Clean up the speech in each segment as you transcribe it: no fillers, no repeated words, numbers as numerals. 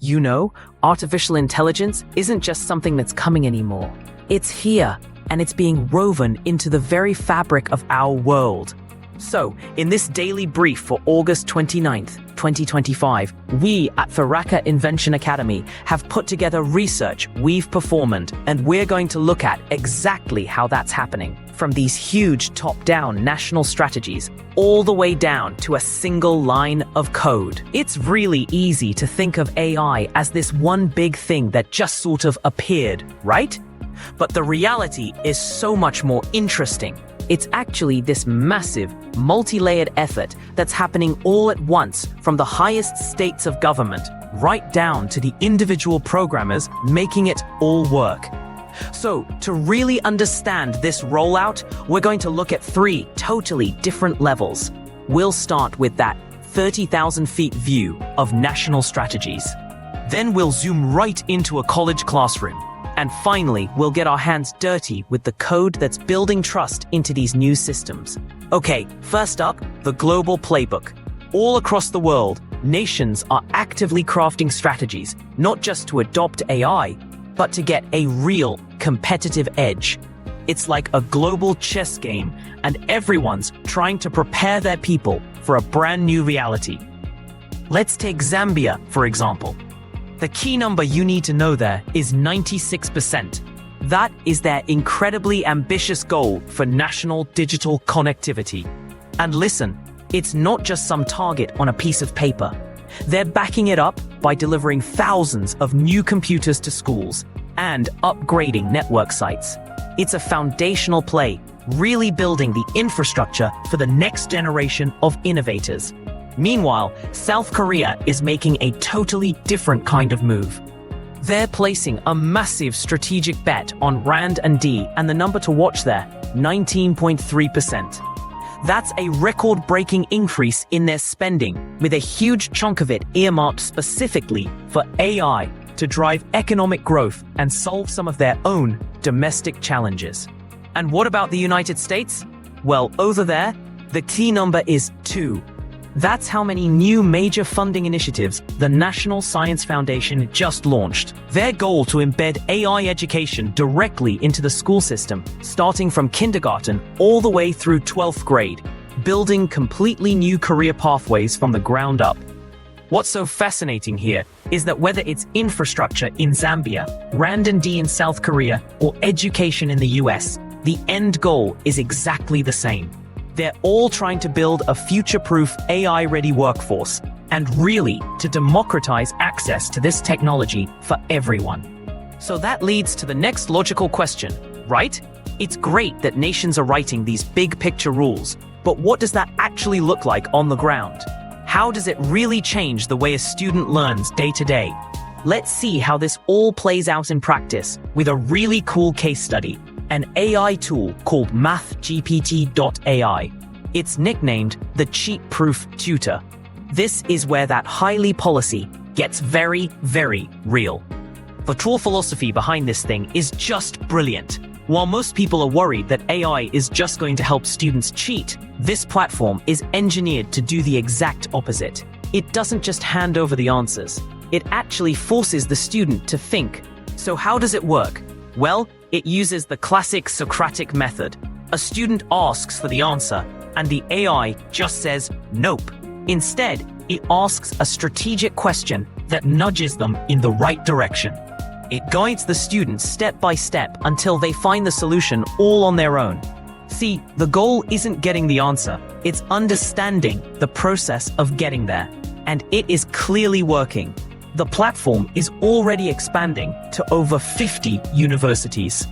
You know, artificial intelligence isn't just something that's coming anymore. It's here, and it's being woven into the very fabric of our world. So, in this daily brief for August 29th, 2025, we at Faraka Invention Academy have put together research we've performed, and we're going to look at exactly how that's happening, from these huge top-down national strategies all the way down to a single line of code. It's really easy to think of AI as this one big thing that just sort of appeared, right? But the reality is so much more interesting. It's actually this massive, multi-layered effort that's happening all at once, from the highest states of government right down to the individual programmers making it all work. So, to really understand this rollout, we're going to look at 3 totally different levels. We'll start with that 30,000 feet view of national strategies. Then we'll zoom right into a college classroom. And finally, we'll get our hands dirty with the code that's building trust into these new systems. Okay, first up, the global playbook. All across the world, nations are actively crafting strategies, not just to adopt AI, but to get a real competitive edge. It's like a global chess game, and everyone's trying to prepare their people for a brand new reality. Let's take Zambia, for example. The key number you need to know there is 96%. That is their incredibly ambitious goal for national digital connectivity. And listen, it's not just some target on a piece of paper. They're backing it up by delivering thousands of new computers to schools and upgrading network sites. It's a foundational play, really building the infrastructure for the next generation of innovators. Meanwhile, South Korea is making a totally different kind of move. They're placing a massive strategic bet on R&D, and the number to watch there, 19.3%. That's a record-breaking increase in their spending, with a huge chunk of it earmarked specifically for AI to drive economic growth and solve some of their own domestic challenges. And what about the United States? Well, over there, the key number is 2. That's how many new major funding initiatives the National Science Foundation just launched. Their goal to embed AI education directly into the school system, starting from kindergarten all the way through 12th grade, building completely new career pathways from the ground up. What's so fascinating here is that whether it's infrastructure in Zambia, R&D in South Korea, or education in the US, the end goal is exactly the same. They're all trying to build a future-proof AI-ready workforce, and really to democratize access to this technology for everyone. So that leads to the next logical question, right? It's great that nations are writing these big-picture rules, but what does that actually look like on the ground? How does it really change the way a student learns day to day? Let's see how this all plays out in practice with a really cool case study. An AI tool called MathGPT.ai. It's nicknamed the cheat-proof tutor. This is where that highly policy gets very, very real. The true philosophy behind this thing is just brilliant. While most people are worried that AI is just going to help students cheat, this platform is engineered to do the exact opposite. It doesn't just hand over the answers. It actually forces the student to think. So how does it work? Well, it uses the classic Socratic method. A student asks for the answer, and the AI just says, nope. Instead, it asks a strategic question that nudges them in the right direction. It guides the students step by step until they find the solution all on their own. See, the goal isn't getting the answer, it's understanding the process of getting there. And it is clearly working. The platform is already expanding to over 50 universities.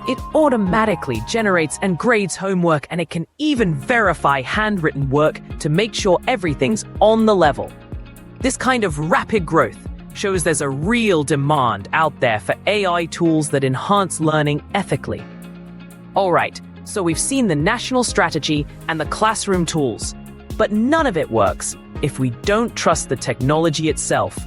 It automatically generates and grades homework, and it can even verify handwritten work to make sure everything's on the level. This kind of rapid growth shows there's a real demand out there for AI tools that enhance learning ethically. All right, so we've seen the national strategy and the classroom tools, but none of it works if we don't trust the technology itself.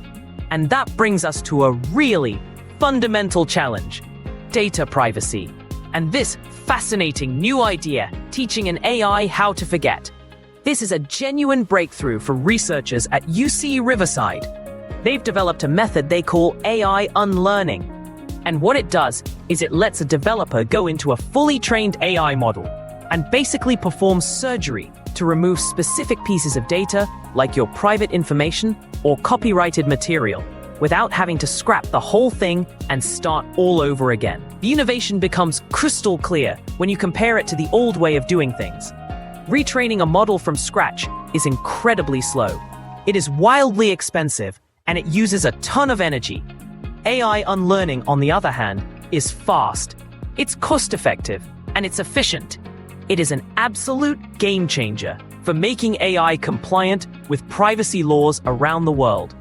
And that brings us to a really fundamental challenge: data privacy. And this fascinating new idea, teaching an AI how to forget. This is a genuine breakthrough for researchers at UC Riverside. They've developed a method they call AI unlearning. And what it does is it lets a developer go into a fully trained AI model and basically perform surgery to remove specific pieces of data, like your private information or copyrighted material, without having to scrap the whole thing and start all over again. The innovation becomes crystal clear when you compare it to the old way of doing things. Retraining a model from scratch is incredibly slow. It is wildly expensive, and it uses a ton of energy. AI unlearning, on the other hand, is fast. It's cost-effective, and it's efficient. It is an absolute game changer for making AI compliant with privacy laws around the world.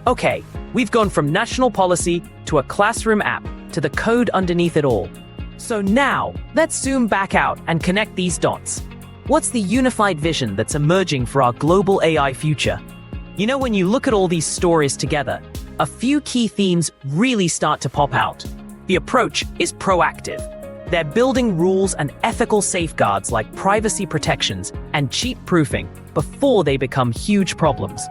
Okay, we've gone from national policy to a classroom app to the code underneath it all. So now, let's zoom back out and connect these dots. What's the unified vision that's emerging for our global AI future? You know, when you look at all these stories together, a few key themes really start to pop out. The approach is proactive. They're building rules and ethical safeguards like privacy protections and cheat proofing before they become huge problems.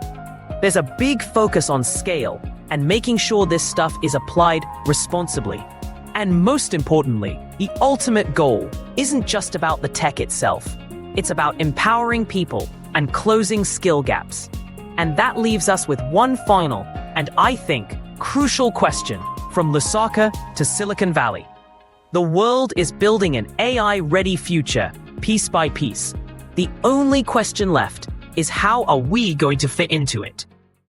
There's a big focus on scale and making sure this stuff is applied responsibly. And most importantly, the ultimate goal isn't just about the tech itself. It's about empowering people and closing skill gaps. And that leaves us with one final, and I think, crucial question from Lusaka to Silicon Valley. The world is building an AI-ready future, piece by piece. The only question left is, how are we going to fit into it?